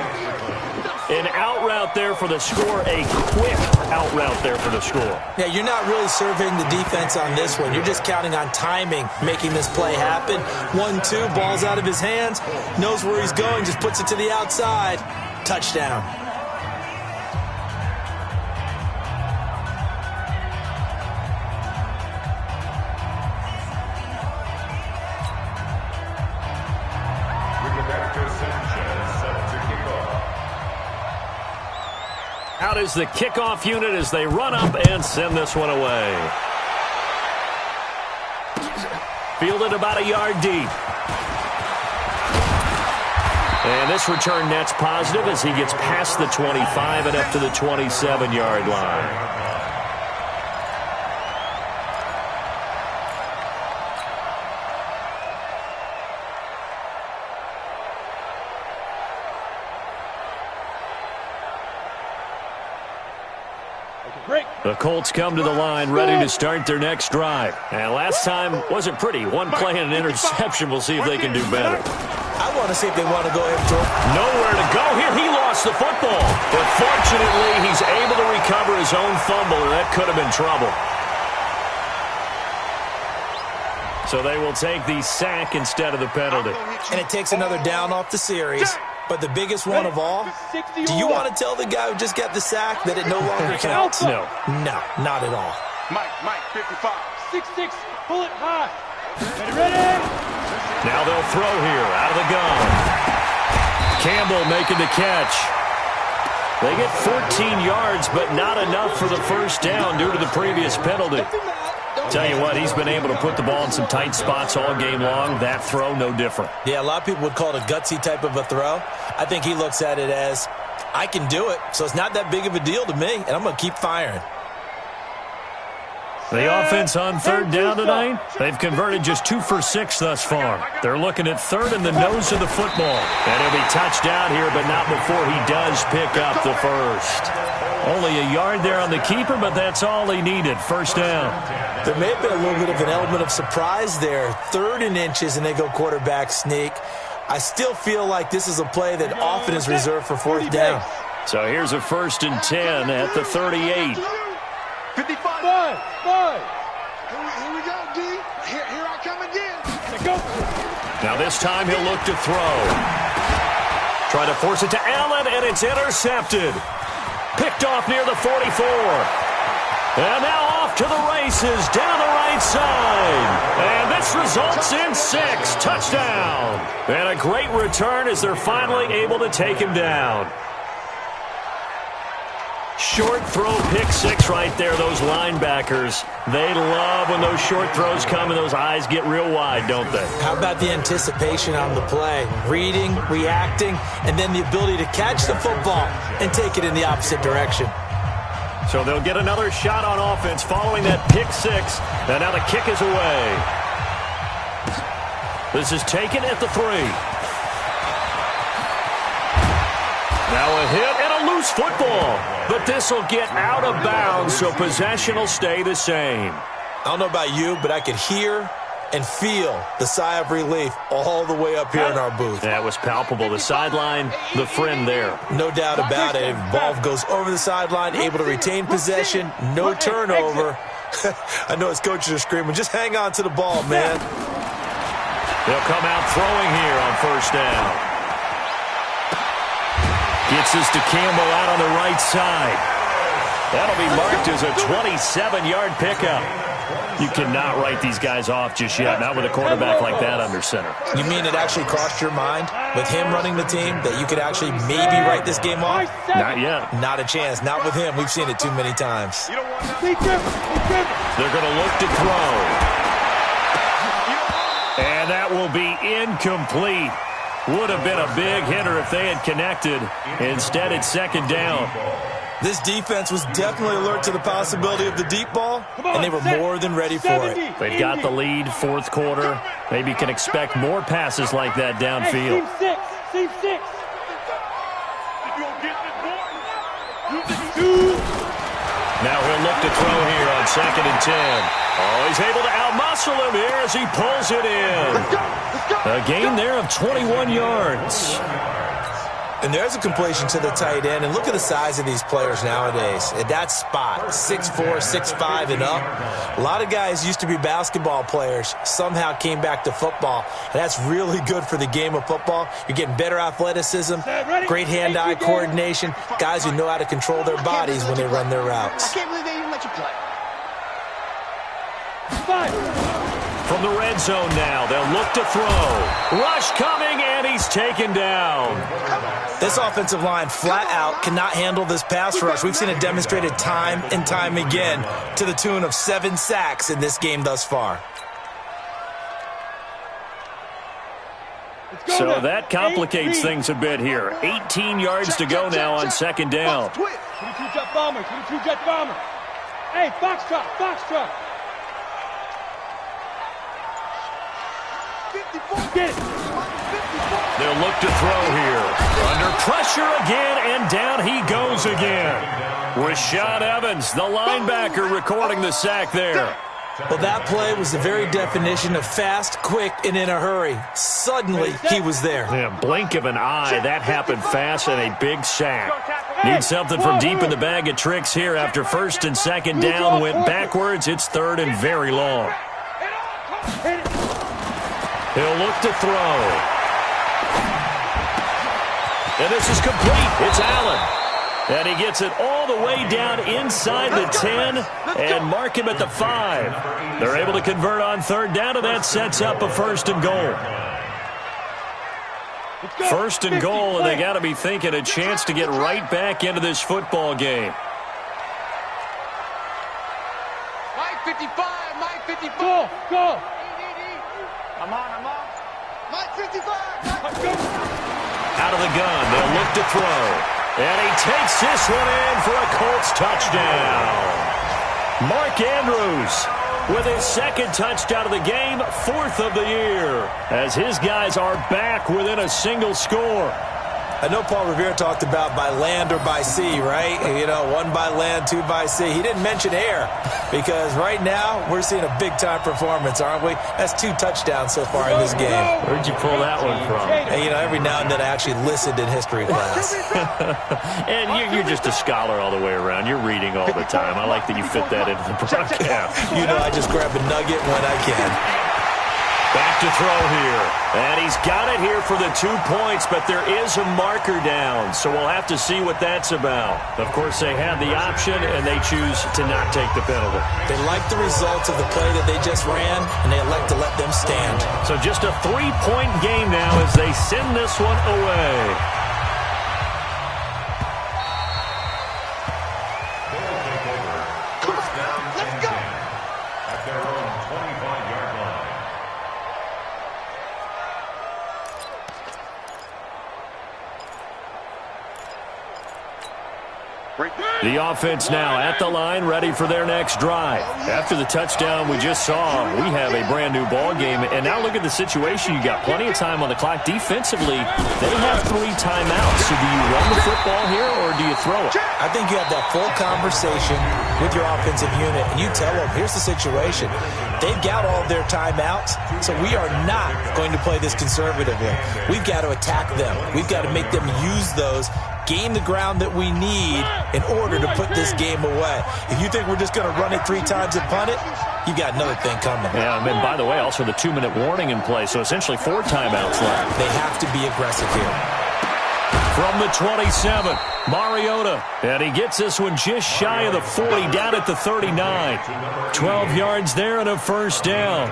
An out route there for the score. A quick out route there for the score. Yeah, you're not really surveying the defense on this one. You're just counting on timing, making this play happen. 1-2, ball's out of his hands. Knows where he's going, just puts it to the outside. Touchdown. Out is the kickoff unit as they run up and send this one away. Fielded about a yard deep. And this return net's positive as he gets past the 25 and up to the 27-yard line. The Colts come to the line ready to start their next drive. And last time wasn't pretty. One play and an interception. We'll see if they can do better. I want to see if they want to go ahead and throw. Nowhere to go here. He lost the football. But fortunately, he's able to recover his own fumble, and that could have been trouble. So they will take the sack instead of the penalty. And it takes another down off the series. But the biggest one of all, do you want to tell the guy who just got the sack that it no longer counts? No. No, not at all. Mike, 55. 6'6", bullet high. Ready? Now they'll throw here out of the gun. Campbell making the catch. They get 14 yards, but not enough for the first down due to the previous penalty. Tell you what, he's been able to put the ball in some tight spots all game long. That throw, no different. Yeah, a lot of people would call it a gutsy type of a throw. I think he looks at it as, I can do it, so it's not that big of a deal to me, and I'm going to keep firing. The offense on third down tonight, they've converted just 2 for 6 thus far. They're looking at third in the nose of the football. And he'll be touched out here, but not before he does pick up the first. Only a yard there on the keeper, but that's all he needed. First down. There may have been a little bit of an element of surprise there. 3rd and inches, and they go quarterback sneak. I still feel like this is a play that often is reserved for 4th down. So here's a 1st and 10 at the 38. 55. Five. Here we go, D. Here I come again. Go. Now this time he'll look to throw. Trying to force it to Allen, and it's intercepted. Picked off near the 44. And now off to the races down the right side. And this results in 6. Touchdown. And a great return as they're finally able to take him down. Short throw, pick 6 right there, those linebackers. They love when those short throws come and those eyes get real wide, don't they? How about the anticipation on the play? Reading, reacting, and then the ability to catch the football and take it in the opposite direction. So they'll get another shot on offense following that pick 6. And now the kick is away. This is taken at the 3. Now a hit and a loose football. But this will get out of bounds, so possession will stay the same. I don't know about you, but I could hear and feel the sigh of relief all the way up here in our booth. That was palpable. The sideline, the friend there. No doubt about it. Ball goes over the sideline, able to retain possession, no turnover. I know his coaches are screaming, just hang on to the ball, man. They'll come out throwing here on 1st down. Gets this to Campbell out on the right side. That'll be marked as a 27-yard pickup. You cannot write these guys off just yet, not with a quarterback like that under center. You mean it actually crossed your mind with him running the team that you could actually maybe write this game off? Not yet. Not a chance. Not with him. We've seen it too many times. They're going to look to throw. And that will be incomplete. Would have been a big hitter if they had connected. Instead, it's 2nd down. This defense was definitely alert to the possibility of the deep ball, and they were more than ready for it. They've got the lead, 4th quarter. Maybe can expect more passes like that downfield. Team 6. Now he'll look to throw here on 2nd and 10. Oh, he's able to outmuscle him here as he pulls it in. A gain there of 21 yards. And there's a completion to the tight end. And look at the size of these players nowadays. At that spot, 6'4", 6'5", and up. A lot of guys used to be basketball players, somehow came back to football. And that's really good for the game of football. You're getting better athleticism, great hand-eye coordination, guys who know how to control their bodies when they run their routes. I can't believe they even let you play. From the red zone now, they'll look to throw. Rush coming, and he's taken down. This offensive line flat out cannot handle this pass rush. We've seen it demonstrated time and time again to the tune of 7 sacks in this game thus far. So that complicates things a bit here. 18 yards to go now on 2nd down. 22 jet bomber. Hey, Foxtrot. Get it. They'll look to throw here. Under pressure again, and down he goes again. Rashad Evans, the linebacker, recording the sack there. Well, that play was the very definition of fast, quick, and in a hurry. Suddenly, he was there. Yeah, blink of an eye, that happened fast, and a big sack. Need something from deep in the bag of tricks here after 1st and 2nd down. Went backwards. It's 3rd and very long. He'll look to throw. And this is complete. It's Allen. And he gets it all the way down inside the 10 and mark him at the 5. They're able to convert on third down, and that sets up a first and goal. First and goal, and they got to be thinking a chance to get right back into this football game. Mike 55, Mike 55. Go. I'm on. Mike 55. Out of the gun, they'll look to throw. And he takes this one in for a Colts touchdown. Mark Andrews with his second touchdown of the game, 4th of the year, as his guys are back within a single score. I know Paul Revere talked about by land or by sea, right? You know, 1 by land, 2 by sea. He didn't mention air because right now we're seeing a big-time performance, aren't we? That's 2 touchdowns so far in this game. Where'd you pull that one from? And, you know, every now and then I actually listened in history class. And you're just a scholar all the way around. You're reading all the time. I like that you fit that into the broadcast. You know, I just grab a nugget when I can. Back to throw here. And he's got it here for the 2 points, but there is a marker down, so we'll have to see what that's about. Of course, they have the option, and they choose to not take the penalty. They like the results of the play that they just ran, and they elect to let them stand. So just a 3-point game now as they send this one away. They'll take over. First down and 10 at their own 25-yard line. The offense now at the line, ready for their next drive. After the touchdown we just saw, we have a brand-new ball game. And now look at the situation. You got plenty of time on the clock. Defensively, they have 3 timeouts. So do you run the football here or do you throw it? I think you have that full conversation with your offensive unit, and you tell them, here's the situation. They've got all their timeouts, so we are not going to play this conservatively. We've got to attack them. We've got to make them use those, gain the ground that we need in order to put this game away. If you think we're just going to run it 3 times and punt it, you got another thing coming. Yeah, and by the way, also the 2-minute warning in play, so essentially 4 timeouts left. They have to be aggressive here. From the 27, Mariota, and he gets this one just shy of the 40, down at the 39. 12 yards there and a first down.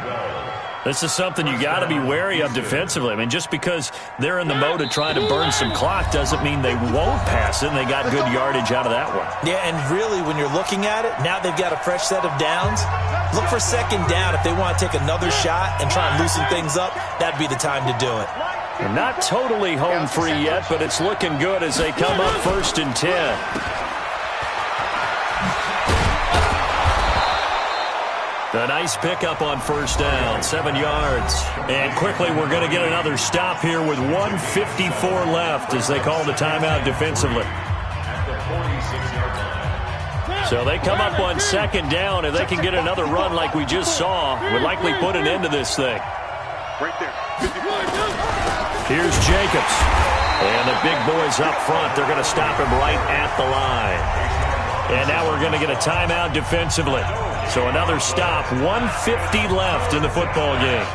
This is something you got to be wary of defensively. I mean, just because they're in the mode of trying to burn some clock doesn't mean they won't pass it, and they got good yardage out of that one. Yeah, and really, when you're looking at it, now they've got a fresh set of downs. Look for second down. If they want to take another shot and try and loosen things up, that'd be the time to do it. They're not totally home free yet, but it's looking good as they come up 1st and 10. A nice pickup on first down, 7 yards. And quickly we're going to get another stop here with 1:54 left as they call the timeout defensively. So they come up on 2nd down. If they can get another run like we just saw, would likely put an end to this thing. Right there. Here's Jacobs. And the big boys up front, they're going to stop him right at the line. And now we're going to get a timeout defensively. So another stop, 1:50 left in the football game.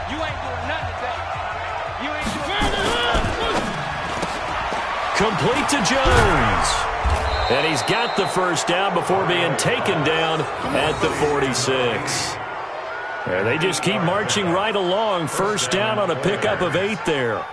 You ain't doing nothing today. You ain't doing nothing. Complete to Jones. And he's got the first down before being taken down at the 46. And they just keep marching right along. First down on a pickup of 8 there.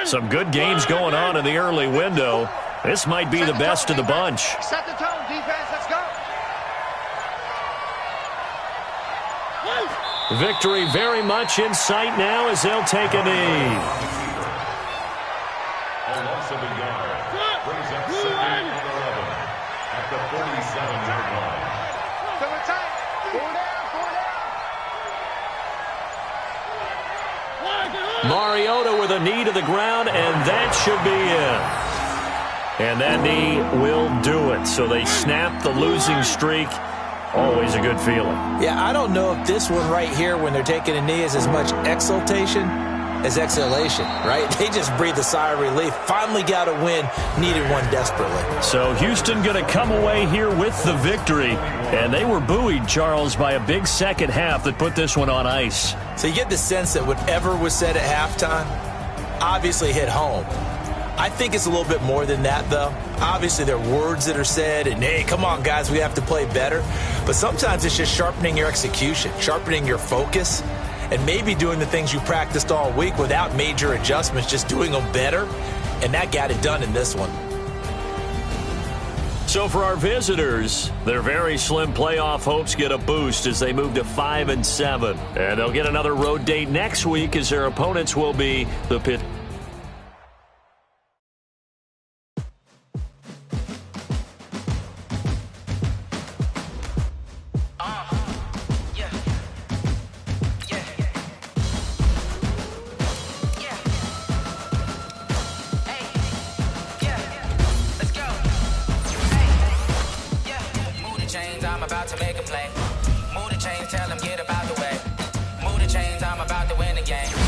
Some good games going on in the early window. This might be the best of the bunch. Set the tone, defense. Let's go. Victory very much in sight now as they'll take a knee. A loss of a yard brings up 2nd and 11 at the 47-yard line. Double tight. 4 down. Mariota with a knee to the ground, and that should be it. And that knee will do it. So they snap the losing streak. Always a good feeling. Yeah, I don't know if this one right here, when they're taking a knee, is as much exultation as exhalation, right? They just breathe a sigh of relief. Finally got a win. Needed one desperately. So Houston going to come away here with the victory. And they were buoyed, Charles, by a big second half that put this one on ice. So you get the sense that whatever was said at halftime obviously hit home. I think it's a little bit more than that, though. Obviously, there are words that are said, and, hey, come on, guys, we have to play better. But sometimes it's just sharpening your execution, sharpening your focus, and maybe doing the things you practiced all week without major adjustments, just doing them better. And that got it done in this one. So for our visitors, their very slim playoff hopes get a boost as they move to 5-7. And they'll get another road date next week as their opponents will be the Pitt. I'm about to make a play. Move the chains, tell them get about the way. Move the chains, I'm about to win the game.